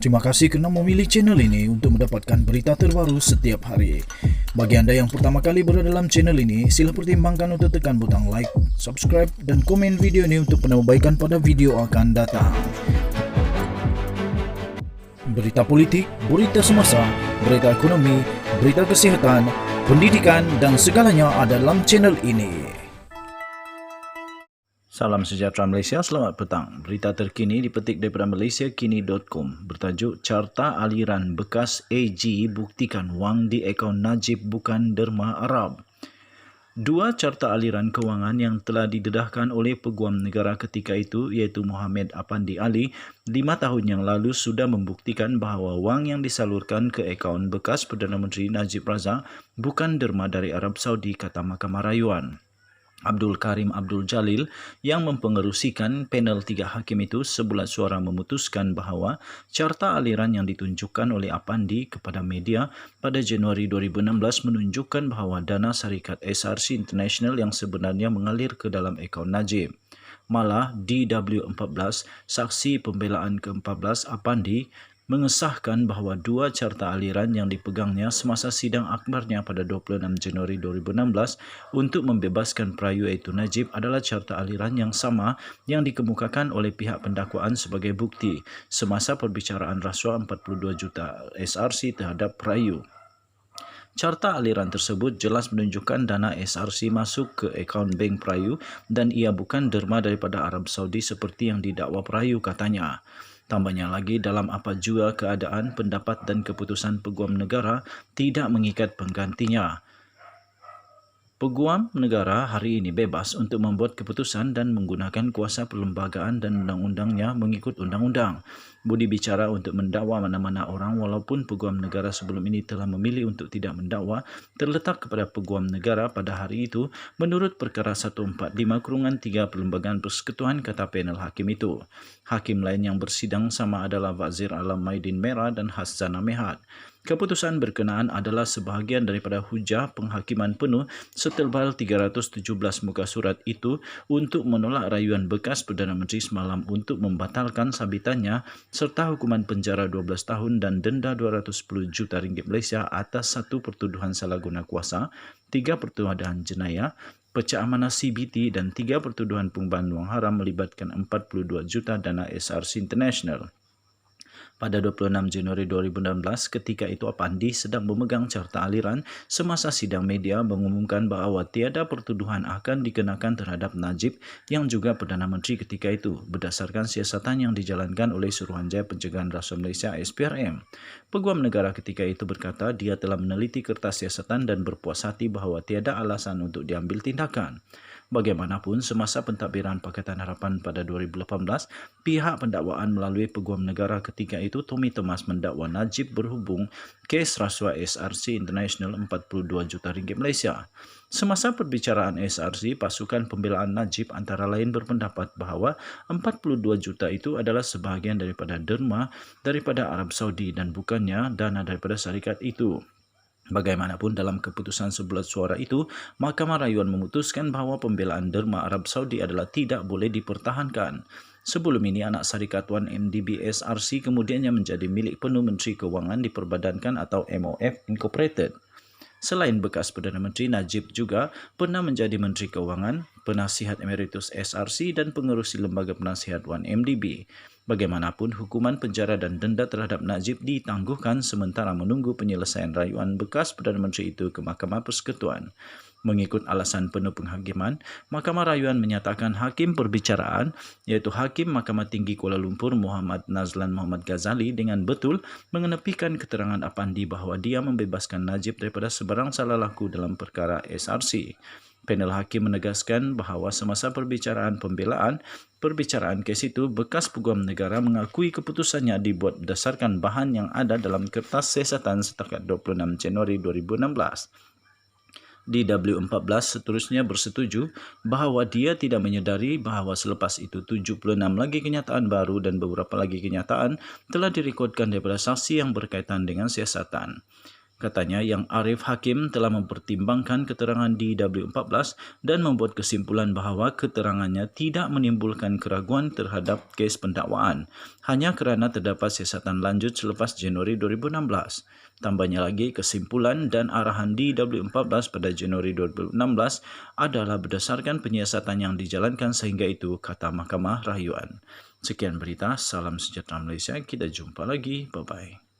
Terima kasih kerana memilih channel ini untuk mendapatkan berita terbaru setiap hari. Bagi anda yang pertama kali berada dalam channel ini, sila pertimbangkan untuk tekan butang like, subscribe dan komen video ini untuk penambahbaikan pada video akan datang. Berita politik, berita semasa, berita ekonomi, berita kesihatan, pendidikan dan segalanya ada dalam channel ini. Salam sejahtera Malaysia, selamat petang. Berita terkini dipetik daripada malaysiakini.com bertajuk Carta Aliran Bekas AG buktikan wang di akaun Najib bukan derma Arab. Dua carta aliran kewangan yang telah didedahkan oleh Peguam Negara ketika itu iaitu Muhammad Apandi Ali 5 tahun yang lalu sudah membuktikan bahawa wang yang disalurkan ke akaun bekas Perdana Menteri Najib Razak bukan derma dari Arab Saudi, kata Mahkamah Rayuan. Abdul Karim Abdul Jalil yang mempengerusikan panel 3 hakim itu sebulat suara memutuskan bahawa carta aliran yang ditunjukkan oleh Apandi kepada media pada Januari 2016 menunjukkan bahawa dana syarikat SRC International yang sebenarnya mengalir ke dalam akaun Najib. Malah DW14, saksi pembelaan ke-14 Apandi, mengesahkan bahawa dua carta aliran yang dipegangnya semasa sidang akbarnya pada 26 Januari 2016 untuk membebaskan perayu iaitu Najib adalah carta aliran yang sama yang dikemukakan oleh pihak pendakwaan sebagai bukti semasa perbicaraan rasuah 42 juta SRC terhadap perayu. Carta aliran tersebut jelas menunjukkan dana SRC masuk ke akaun bank perayu dan ia bukan derma daripada Arab Saudi seperti yang didakwa perayu, katanya. Tambahnya lagi, dalam apa jua keadaan, pendapat dan keputusan Peguam Negara tidak mengikat penggantinya. Peguam Negara hari ini bebas untuk membuat keputusan dan menggunakan kuasa perlembagaan dan undang-undangnya mengikut undang-undang. Budi bicara untuk mendakwa mana-mana orang walaupun Peguam Negara sebelum ini telah memilih untuk tidak mendakwa terletak kepada Peguam Negara pada hari itu menurut Perkara 145/3 Perlembagaan Persekutuan, kata panel hakim itu. Hakim lain yang bersidang sama adalah Wazir Alam Maidin Merah dan Hassana Mehat. Keputusan berkenaan adalah sebahagian daripada hujah penghakiman penuh setebal 317 muka surat itu untuk menolak rayuan bekas Perdana Menteri semalam untuk membatalkan sabitannya serta hukuman penjara 12 tahun dan denda 210 juta ringgit Malaysia atas 1 pertuduhan salah guna kuasa, 3 pertuduhan jenayah, pecah amanah CBT dan 3 pertuduhan pengubahan wang haram melibatkan 42 juta dana SRC International. Pada 26 Januari 2016, ketika itu Apandi sedang memegang carta aliran semasa sidang media mengumumkan bahawa tiada pertuduhan akan dikenakan terhadap Najib yang juga Perdana Menteri ketika itu berdasarkan siasatan yang dijalankan oleh Suruhanjaya Pencegahan Rasuah Malaysia SPRM. Peguam Negara ketika itu berkata dia telah meneliti kertas siasatan dan berpuas hati bahawa tiada alasan untuk diambil tindakan. Bagaimanapun, semasa pentadbiran Pakatan Harapan pada 2018, pihak pendakwaan melalui Peguam Negara ketika itu Tommy Thomas mendakwa Najib berhubung kes rasuah SRC International 42 juta ringgit Malaysia. Semasa perbicaraan SRC, pasukan pembelaan Najib antara lain berpendapat bahawa 42 juta itu adalah sebahagian daripada derma daripada Arab Saudi dan bukannya dana daripada syarikat itu. Bagaimanapun, dalam keputusan sebulat suara itu, Mahkamah Rayuan memutuskan bahawa pembelaan derma Arab Saudi adalah tidak boleh dipertahankan. Sebelum ini, anak syarikat 1MDB SRC kemudiannya menjadi milik penuh Menteri Kewangan Diperbadankan atau MOF Incorporated. Selain bekas Perdana Menteri, Najib juga pernah menjadi Menteri Kewangan, Penasihat Emeritus SRC dan pengerusi Lembaga Penasihat 1MDB. Bagaimanapun, hukuman penjara dan denda terhadap Najib ditangguhkan sementara menunggu penyelesaian rayuan bekas Perdana Menteri itu ke Mahkamah Persekutuan. Mengikut alasan penuh penghakiman, Mahkamah Rayuan menyatakan hakim perbicaraan iaitu Hakim Mahkamah Tinggi Kuala Lumpur Muhammad Nazlan Muhammad Ghazali dengan betul mengenepikan keterangan Apandi bahawa dia membebaskan Najib daripada sebarang salah laku dalam perkara SRC. Panel hakim menegaskan bahawa semasa perbicaraan kes itu, bekas Peguam Negara mengakui keputusannya dibuat berdasarkan bahan yang ada dalam kertas siasatan setakat 26 Januari 2016. DW14 seterusnya bersetuju bahawa dia tidak menyedari bahawa selepas itu 76 lagi kenyataan baru dan beberapa lagi kenyataan telah direkodkan daripada saksi yang berkaitan dengan siasatan. Katanya Yang Arif Hakim telah mempertimbangkan keterangan di W14 dan membuat kesimpulan bahawa keterangannya tidak menimbulkan keraguan terhadap kes pendakwaan hanya kerana terdapat siasatan lanjut selepas Januari 2016. Tambahnya lagi, kesimpulan dan arahan di W14 pada Januari 2016 adalah berdasarkan penyiasatan yang dijalankan sehingga itu, kata Mahkamah Rahyuan. Sekian berita, salam sejahtera Malaysia, kita jumpa lagi, bye-bye.